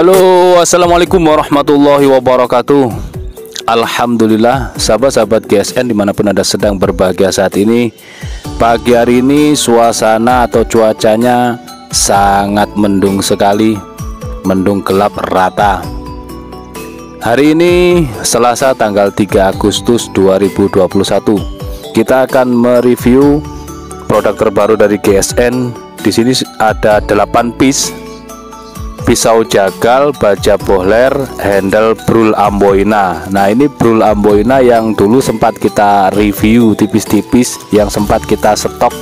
Halo, assalamualaikum warahmatullahi wabarakatuh. Alhamdulillah, sahabat-sahabat GSN dimanapun Anda sedang berbahagia saat ini. Pagi hari ini suasana atau cuacanya sangat mendung sekali, mendung gelap rata. Hari ini Selasa tanggal 3 Agustus 2021. Kita akan mereview produk terbaru dari GSN. Di sini ada 8 piece pisau jagal, baja bohler, handle brul amboina. Nah, ini brul amboina yang dulu sempat kita review tipis-tipis, yang sempat kita stok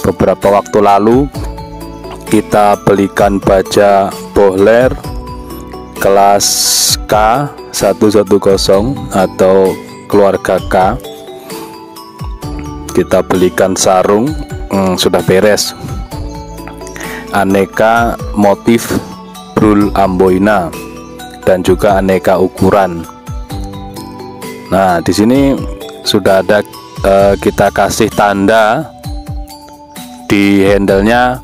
beberapa waktu lalu. Kita belikan baja bohler kelas K110 atau keluarga K. Kita belikan sarung, sudah beres, aneka motif brul amboina dan juga aneka ukuran. Nah, di sini sudah ada kita kasih tanda di handle-nya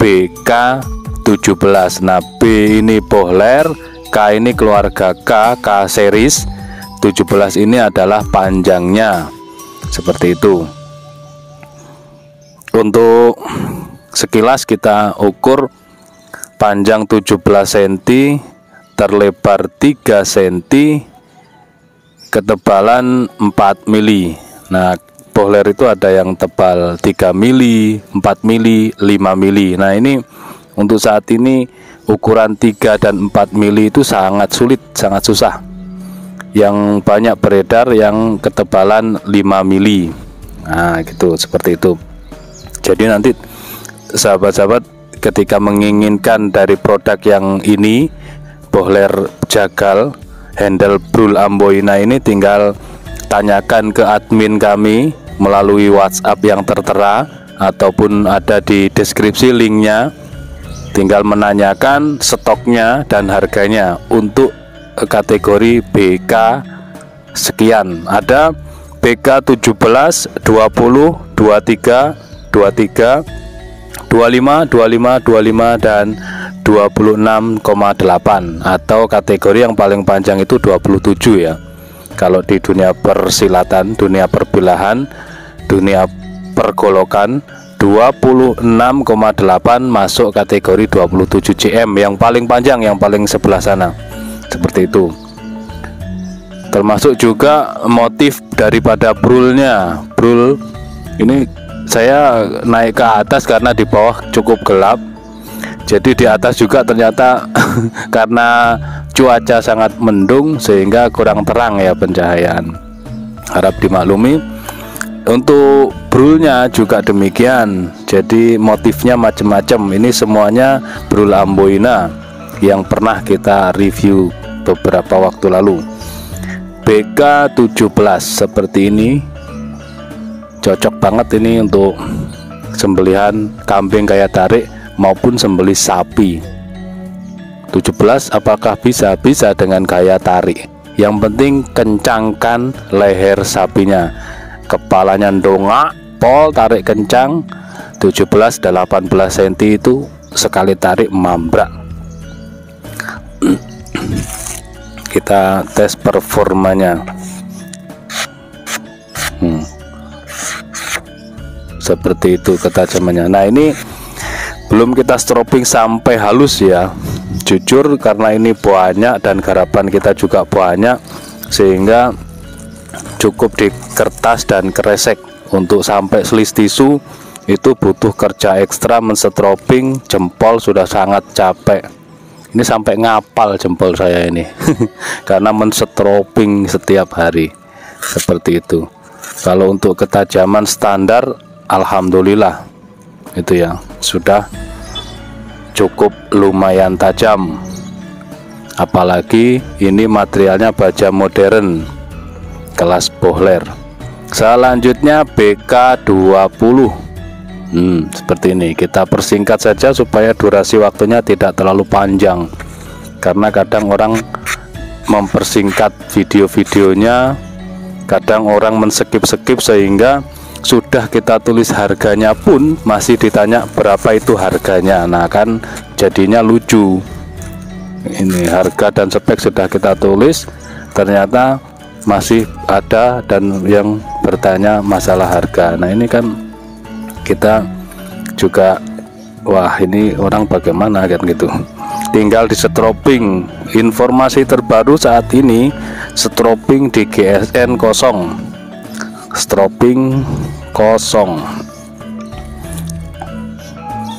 BK17. Nah, B ini bohler, K ini keluarga K series, 17 ini adalah panjangnya. Seperti itu. Untuk sekilas kita ukur panjang 17 cm, terlebar 3 cm, ketebalan 4 mili. Nah, bohler itu ada yang tebal 3 mili, 4 mili, 5 mili. Nah, ini untuk saat ini ukuran 3 dan 4 mili itu sangat sulit, sangat susah. Yang banyak beredar yang ketebalan 5 mili. Nah, gitu, seperti itu. Jadi nanti sahabat-sahabat ketika menginginkan dari produk yang ini, bohler jagal handle brul amboina ini, tinggal tanyakan ke admin kami melalui WhatsApp yang tertera ataupun ada di deskripsi linknya. Tinggal menanyakan stoknya dan harganya untuk kategori BK sekian. Ada BK 17, 20, 23, 25, 25 dan 26,8, atau kategori yang paling panjang itu 27 ya. Kalau di dunia persilatan, dunia perbilahan, dunia pergolokan, 26,8 masuk kategori 27 cm, yang paling panjang, yang paling sebelah sana. Seperti itu. Termasuk juga motif daripada brulnya. Brul ini saya naik ke atas karena di bawah cukup gelap. Jadi di atas juga ternyata karena cuaca sangat mendung sehingga kurang terang ya pencahayaan. Harap dimaklumi. Untuk brulnya juga demikian. Jadi motifnya macam-macam. Ini semuanya brul amboina yang pernah kita review beberapa waktu lalu. BK17 seperti ini. Cocok banget ini untuk sembelihan kambing kayak tarik maupun sembelih sapi. 17 apakah bisa dengan kaya tarik. Yang penting kencangkan leher sapinya, kepalanya dongak, pol, tarik kencang. 17 18 cm itu sekali tarik mambrak. Kita tes performanya. Seperti itu ketajamannya. Nah, ini belum kita strobing sampai halus ya, jujur, karena ini banyak dan garapan kita juga banyak, sehingga cukup di kertas dan kresek. Untuk sampai selis tisu itu butuh kerja ekstra. Menstrobing jempol sudah sangat capek. Ini sampai ngapal jempol saya ini karena menstrobing setiap hari. Seperti itu. Kalau untuk ketajaman standar, alhamdulillah itu ya, sudah cukup lumayan tajam. Apalagi ini materialnya baja modern kelas bohler. Selanjutnya BK20. Seperti ini. Kita persingkat saja supaya durasi waktunya tidak terlalu panjang, karena kadang orang mempersingkat video-videonya, kadang orang men-skip sehingga sudah kita tulis harganya pun masih ditanya berapa itu harganya. Nah, kan jadinya lucu. Ini harga dan spek sudah kita tulis, ternyata masih ada dan yang bertanya masalah harga. Nah ini kan kita juga, wah ini orang bagaimana kan gitu. Tinggal di strobing. Informasi terbaru saat ini, strobing di GSN kosong, strobing kosong.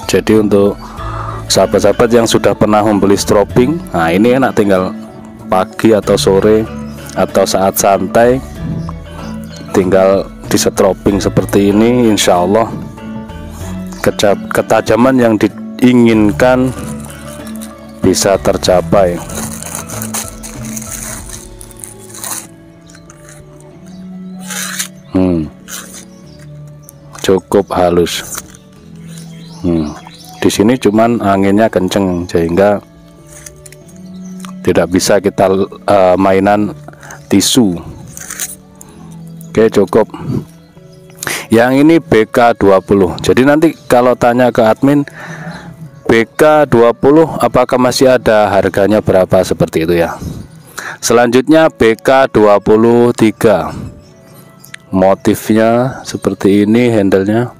Jadi untuk sahabat-sahabat yang sudah pernah membeli strobing, nah ini enak, tinggal pagi atau sore atau saat santai tinggal di strobing seperti ini, insya Allah ketajaman yang diinginkan bisa tercapai. Cukup halus. Di sini cuman anginnya kenceng sehingga tidak bisa kita mainan tisu. Oke, cukup. Yang ini BK20. Jadi nanti kalau tanya ke admin BK20 apakah masih ada harganya berapa, seperti itu ya. Selanjutnya BK23. Motifnya seperti ini, handlenya.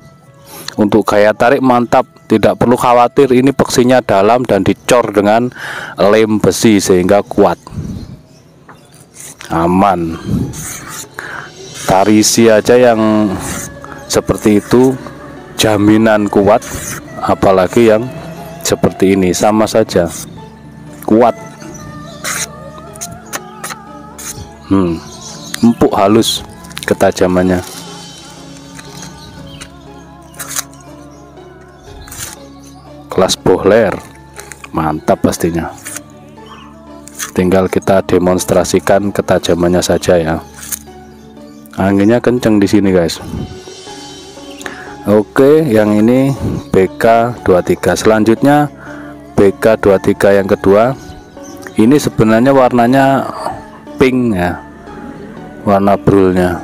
Untuk gaya tarik mantap, tidak perlu khawatir, ini peksinya dalam dan dicor dengan lem besi sehingga kuat, aman. Tarisi aja yang seperti itu jaminan kuat, apalagi yang seperti ini sama saja kuat. Empuk, halus ketajamannya. Kelas bohler, mantap pastinya. Tinggal kita demonstrasikan ketajamannya saja ya. Anginnya kenceng di sini guys. Oke, yang ini BK23. Selanjutnya BK23 yang kedua. Ini sebenarnya warnanya pink ya, warna brulnya.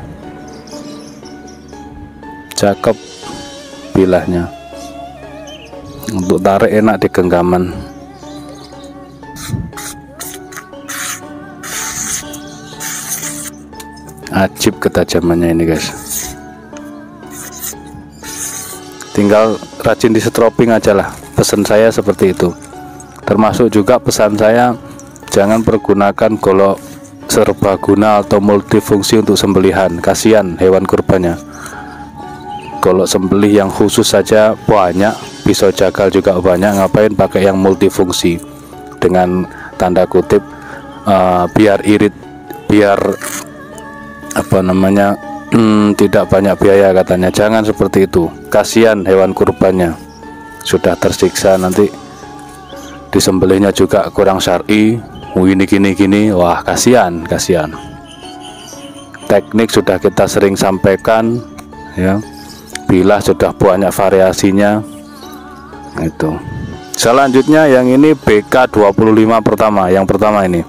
Cakep bilahnya. Untuk tarik enak di genggaman. Ajib ketajamannya ini guys. Tinggal rajin di strobing aja lah. Pesan saya seperti itu. Termasuk juga pesan saya, jangan pergunakan golok serbaguna atau multifungsi untuk sembelihan. Kasihan hewan kurbannya. Golok sembelih yang khusus saja banyak, pisau jagal juga banyak, ngapain pakai yang multifungsi dengan tanda kutip biar irit, biar apa namanya, tidak banyak biaya katanya. Jangan seperti itu, kasihan hewan kurbannya, sudah tersiksa, nanti disembelihnya juga kurang syar'i, gini, wah kasihan. Teknik sudah kita sering sampaikan ya, bilah sudah banyak variasinya itu. Selanjutnya yang ini BK25 pertama. Yang pertama ini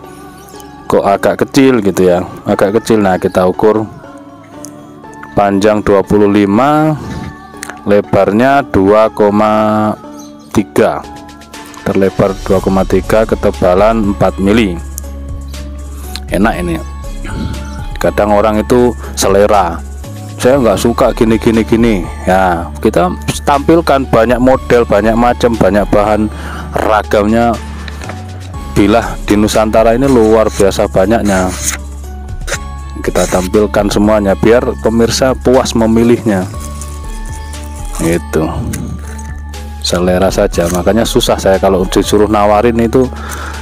kok agak kecil gitu ya, agak kecil. Nah kita ukur panjang 25, lebarnya 2,3, terlebar 2,3, ketebalan 4 mili. Enak ini. Kadang orang itu selera, saya nggak suka gini ya, kita tampilkan banyak model, banyak macam, banyak bahan, ragamnya. Bilah di Nusantara ini luar biasa banyaknya, kita tampilkan semuanya biar pemirsa puas memilihnya. Itu selera saja, makanya susah saya kalau disuruh nawarin itu.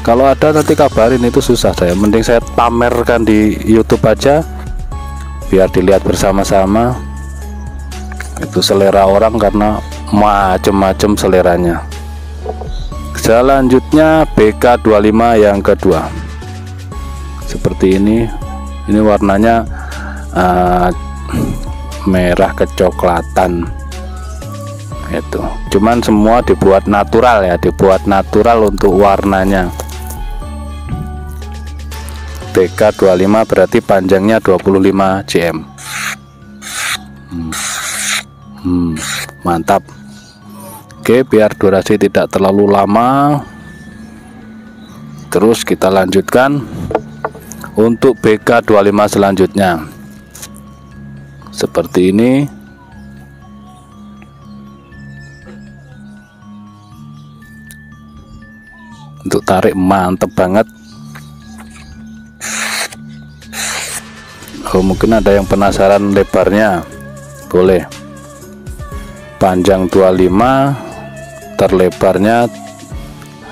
Kalau ada nanti kabarin, itu susah saya. Mending saya pamerkan di YouTube aja biar dilihat bersama-sama. Itu selera orang, karena macem-macem seleranya. Selanjutnya BK25 yang kedua, seperti ini. Ini warnanya merah kecoklatan. Itu cuman semua dibuat natural ya, dibuat natural untuk warnanya. BK25 berarti panjangnya 25 cm. Mantap. Oke, biar durasi tidak terlalu lama, Terus kita lanjutkan untuk BK25 selanjutnya seperti ini. Untuk tarik mantep banget. Oh, mungkin ada yang penasaran lebarnya, boleh. Panjang 25, terlebarnya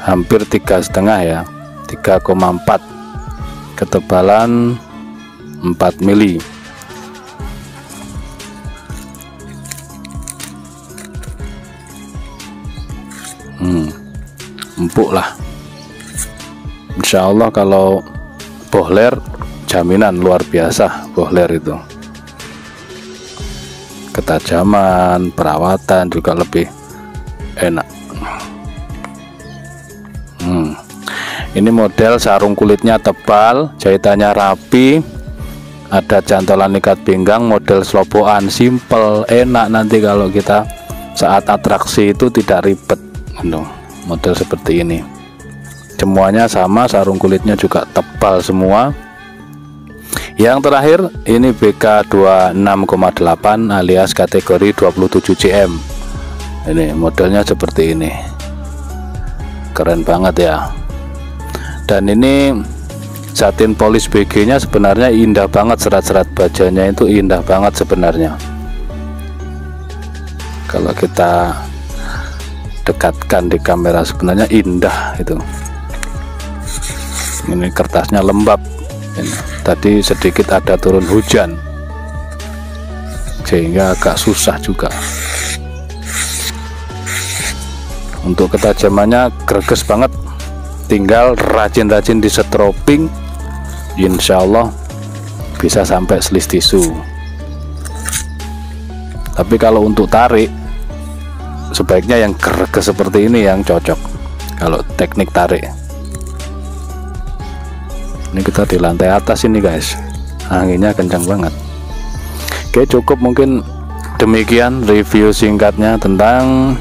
hampir 3,5 ya, 3,4, ketebalan 4 mili. Empuk lah. Insya Allah kalau bohler jaminan luar biasa. Bohler itu ketajaman, perawatan juga lebih enak. Ini model sarung kulitnya tebal, jahitannya rapi, ada cantolan ikat pinggang, model sloboan, simple, enak. Nanti kalau kita saat atraksi itu tidak ribet. Model seperti ini. Semuanya sama, sarung kulitnya juga tebal semua. Yang terakhir ini BK26,8 alias kategori 27 cm. Ini modelnya seperti ini, keren banget ya. Dan ini satin polis BG nya sebenarnya indah banget, serat-serat bajanya itu indah banget sebenarnya. Kalau kita dekatkan di kamera sebenarnya indah itu. Ini kertasnya lembab. Ini tadi sedikit ada turun hujan sehingga agak susah juga. Untuk ketajamannya greges banget, tinggal rajin-rajin di setroping, insya Allah bisa sampai selis tisu. Tapi kalau untuk tarik sebaiknya yang greges seperti ini yang cocok kalau teknik tarik. Ini kita di lantai atas ini guys, anginnya kencang banget. Oke, cukup mungkin demikian review singkatnya tentang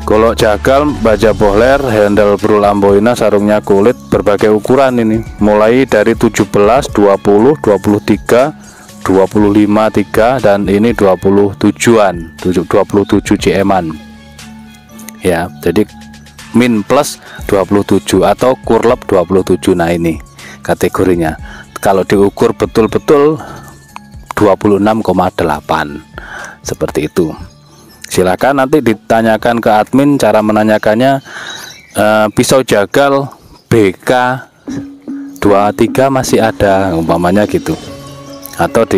golok jagal, baja bohler, handle bro lamboina, sarungnya kulit, berbagai ukuran ini, mulai dari 17, 20, 23, 25, 3, dan ini 27-an, 27 cm-an ya. Jadi min plus 27 atau kurlep 27. Nah ini kategorinya. Kalau diukur betul-betul 26,8 seperti itu. Silakan nanti ditanyakan ke admin cara menanyakannya. Pisau jagal BK 23 masih ada umpamanya gitu, atau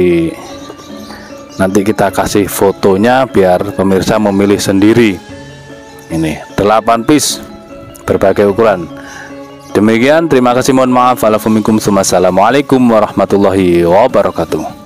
nanti kita kasih fotonya biar pemirsa memilih sendiri. Ini 8 piece berbagai ukuran. Demikian, terima kasih, mohon maaf. Assalamualaikum warahmatullahi wabarakatuh.